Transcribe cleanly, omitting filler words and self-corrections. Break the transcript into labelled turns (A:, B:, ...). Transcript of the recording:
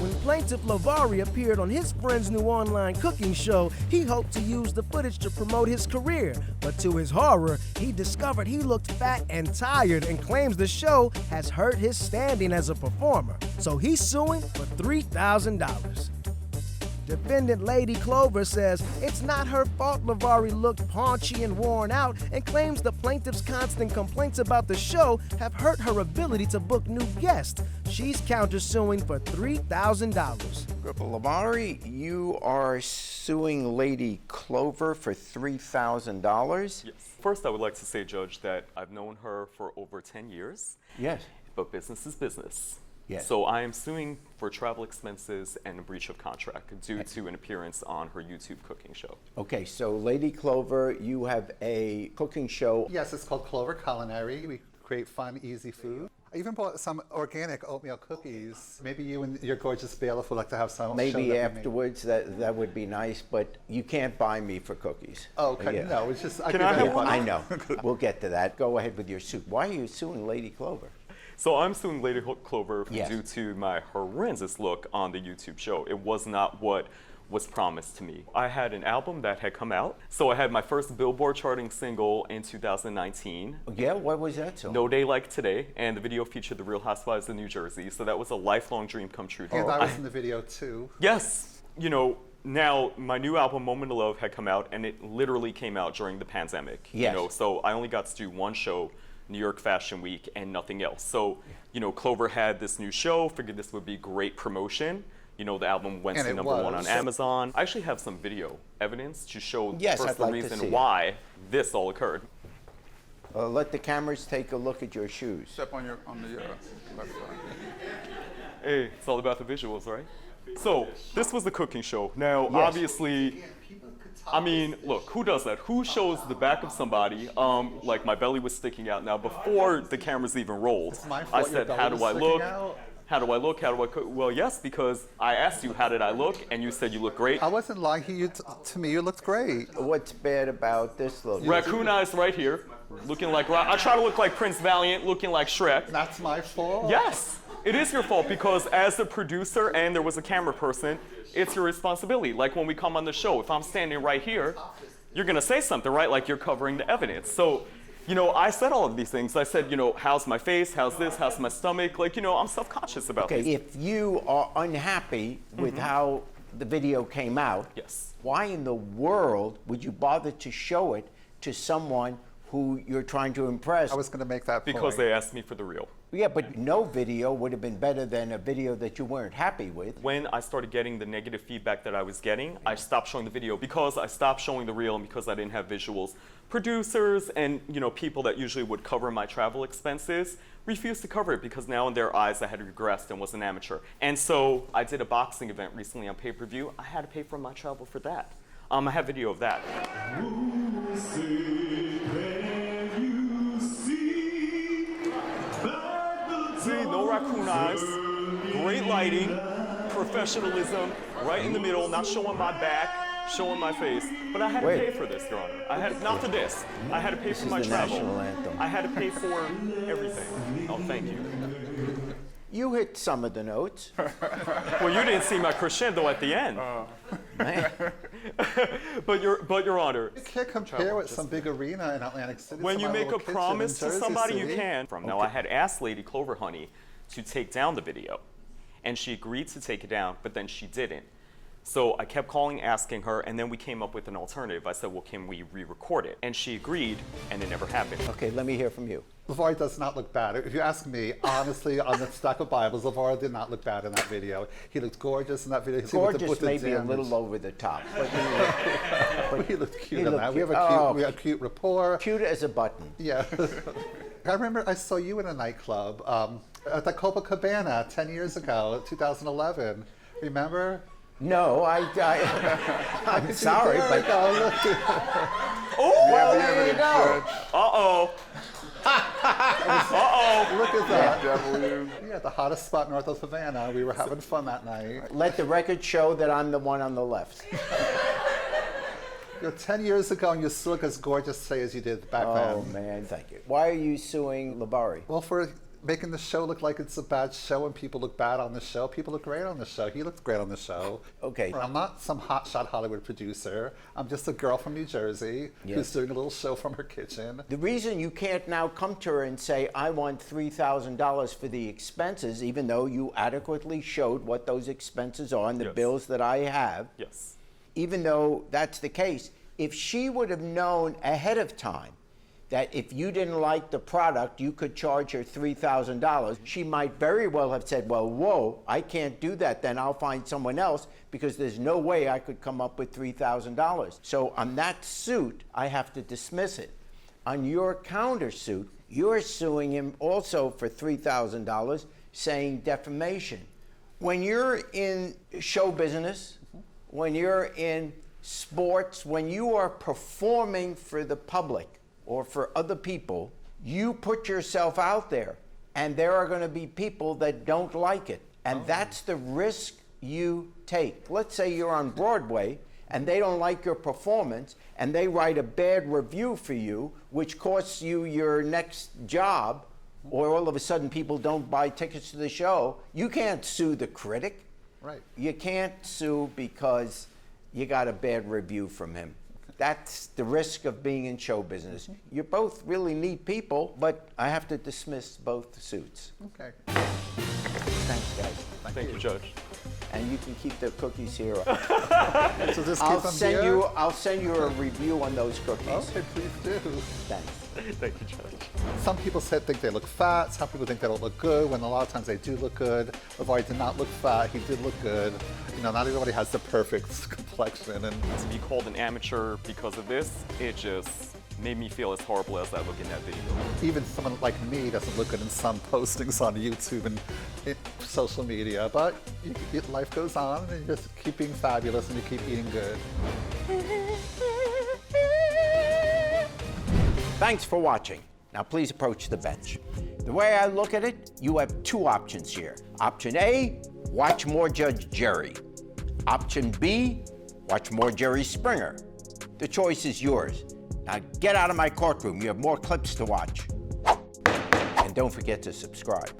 A: When plaintiff Lovari appeared on his friend's new online cooking show, he hoped to use the footage to promote his career. But to his horror, he discovered he looked fat and tired and claims the show has hurt his standing as a performer. So he's suing for $3,000. Defendant Lady Clover says it's not her fault Lovari looked paunchy and worn out and claims the plaintiff's constant complaints about the show have hurt her ability to book new guests. She's countersuing for $3,000.
B: Lovari, you are suing Lady Clover for $3,000?
C: Yes. First, I would like to say, Judge, that I've known her for over 10 years.
B: Yes.
C: But business is business.
B: Yes.
C: So I am suing for travel expenses and a breach of contract due to an appearance on her YouTube cooking show.
B: Okay, so Lady Clover, you have a cooking show.
D: Yes, it's called Clover Culinary. We create fun, easy food. I even bought some organic oatmeal cookies. Maybe you and your gorgeous bailiff would like to have some.
B: Maybe afterwards, that would be nice, but you can't buy me for cookies.
D: Oh, okay.
B: Yeah.
D: No, it's just,
C: Can I have one?
B: I know. We'll get to that. Go ahead with your suit. Why are you suing Lady Clover?
C: So I'm suing Lady Clover
B: Yes.
C: due to my horrendous look on the YouTube show. It was not what was promised to me. I had an album that had come out. So I had my first Billboard charting single in 2019.
B: Yeah, what was that song?
C: No Day Like Today, and the video featured the Real Housewives of New Jersey. So that was a lifelong dream come true.
D: And I was in the video too.
C: Yes. You know, now my new album, Moment of Love, had come out, and it literally came out during the pandemic.
B: Yes.
C: You know, so I only got to do one show, New York Fashion Week, and nothing else. So, you know, Clover had this new show, figured this would be great promotion. You know, the album went
D: And
C: to
D: it
C: #1 on
D: was.
C: Amazon. I actually have some video evidence to show
B: Yes,
C: first
B: I'd
C: the
B: like to see
C: reason
B: it.
C: why this all occurred.
B: Let the cameras take a look at your shoes.
E: Step on the left side.
C: Hey, it's all about the visuals, right? So, this was the cooking show. Now,
B: Yes.
C: obviously, I mean, look, who does that? Who shows the back of somebody? Like my belly was sticking out. Now, before the cameras even rolled,
D: It's my
C: I
D: fault your
C: said,
D: belly
C: how do
D: was
C: I
D: sticking
C: look?
D: out?
C: How do I look? How do I cook? Well, yes, because I asked you, how did I look? And you said you look great.
D: I wasn't lying. To me, you looked great.
B: What's bad about this look?
C: Raccoon eyes right here, looking like, I try to look like Prince Valiant, looking like Shrek.
D: That's my fault?
C: Yes, it is your fault because as the producer and there was a camera person, it's your responsibility. Like when we come on the show, if I'm standing right here, you're gonna say something, right? Like you're covering the evidence. So, you know, I said all of these things. I said, you know, how's my face? How's this? How's my stomach? Like, you know, I'm self-conscious about
B: Okay,
C: these.
B: if you are unhappy with how the video came out,
C: Yes.
B: why in the world would you bother to show it to someone who you're trying to impress?
D: I was going to make that point.
C: Because they asked me for the real.
B: Yeah, but no video would have been better than a video that you weren't happy with.
C: When I started getting the negative feedback that I was getting, I stopped showing the video because I stopped showing the real and because I didn't have visuals. Producers and, you know, people that usually would cover my travel expenses refused to cover it because now in their eyes I had regressed and was an amateur. And so I did a boxing event recently on pay-per-view. I had to pay for my travel for that. I have video of that. See, no raccoon eyes, great lighting, professionalism, right in the middle, not showing my back, showing my face. But I had to pay for this, Your Honor. I had, not for this. I had to pay for my
B: is the
C: travel.
B: national anthem.
C: I had to pay for everything. Oh, thank you.
B: You hit some of the notes.
C: Well, you didn't see my crescendo at the end.
B: Man.
C: But Your Honor,
D: You can't compare with some big arena in Atlantic City.
C: when
D: to
C: you
D: my
C: make
D: little
C: a
D: kitchen
C: promise
D: in
C: to
D: Jersey
C: somebody, you
D: City.
C: can. Now, I had asked Lady Clover, honey, to take down the video, and she agreed to take it down, but then she didn't. So I kept calling, asking her, and then we came up with an alternative. I said, well, can we re-record it? And she agreed, and it never happened.
B: Okay, let me hear from you.
D: Lovari does not look bad. If you ask me, honestly, on the stack of Bibles, Lovari did not look bad in that video. He looked gorgeous in that video.
B: Gorgeous may be a little over the top, but
D: He looked cute
B: he
D: in
B: looked
D: that. We
B: cute.
D: have a cute,
B: Oh,
D: we have cute rapport.
B: cute as a button.
D: Yeah. I remember I saw you in a nightclub at the Copacabana 10 years ago, 2011. Remember?
B: No, I'm sorry,
D: There we
B: but
D: go, look.
C: Oh,
B: well, there you go.
C: uh-oh. Uh-oh.
D: Look at that.
E: W.
D: Yeah, the hottest spot north of Havana. We were having fun that night.
B: Let the record show that I'm the one on the left.
D: You know, 10 years ago, and you still look as gorgeous today as you did back then.
B: Oh, man, thank you. Why are you suing Lovari?
D: Well, for making the show look like it's a bad show and people look bad on the show. People look great on the show. He looked great on the show.
B: Okay.
D: I'm not some hotshot Hollywood producer. I'm just a girl from New Jersey who's doing a little show from her kitchen.
B: The reason you can't now come to her and say, I want $3,000 for the expenses, even though you adequately showed what those expenses are and the bills that I have,
C: Yes.
B: even though that's the case, if she would have known ahead of time that if you didn't like the product, you could charge her $3,000, she might very well have said, well, whoa, I can't do that, then I'll find someone else because there's no way I could come up with $3,000. So on that suit, I have to dismiss it. On your countersuit, you're suing him also for $3,000, saying defamation. When you're in show business, when you're in sports, when you are performing for the public, or for other people, you put yourself out there, and there are going to be people that don't like it. And that's the risk you take. Let's say you're on Broadway, and they don't like your performance, and they write a bad review for you, which costs you your next job, or all of a sudden people don't buy tickets to the show. You can't sue the critic.
D: Right.
B: You can't sue because you got a bad review from him. That's the risk of being in show business. You're both really neat people, but I have to dismiss both suits.
D: Okay.
B: Thanks, guys.
C: Thank you, Judge.
B: And you can keep the cookies here.
D: So just
B: I'll
D: keep them
B: send
D: here?
B: you a review on those cookies.
D: Okay, please do.
B: Thanks.
C: Thank you, Judge.
D: Some people think they look fat. Some people think they don't look good, when a lot of times they do look good. Lovari did not look fat. He did look good. You know, not everybody has the perfect complexion. And
C: To be called an amateur because of this, it just made me feel as horrible as I look in that video.
D: even someone like me doesn't look good in some postings on YouTube and social media. But life goes on, and you just keep being fabulous, and you keep eating good.
B: Thanks for watching. Now please approach the bench. The way I look at it, you have two options here. Option A, watch more Judge Jerry. Option B, watch more Jerry Springer. The choice is yours. Now get out of my courtroom. You have more clips to watch. And don't forget to subscribe.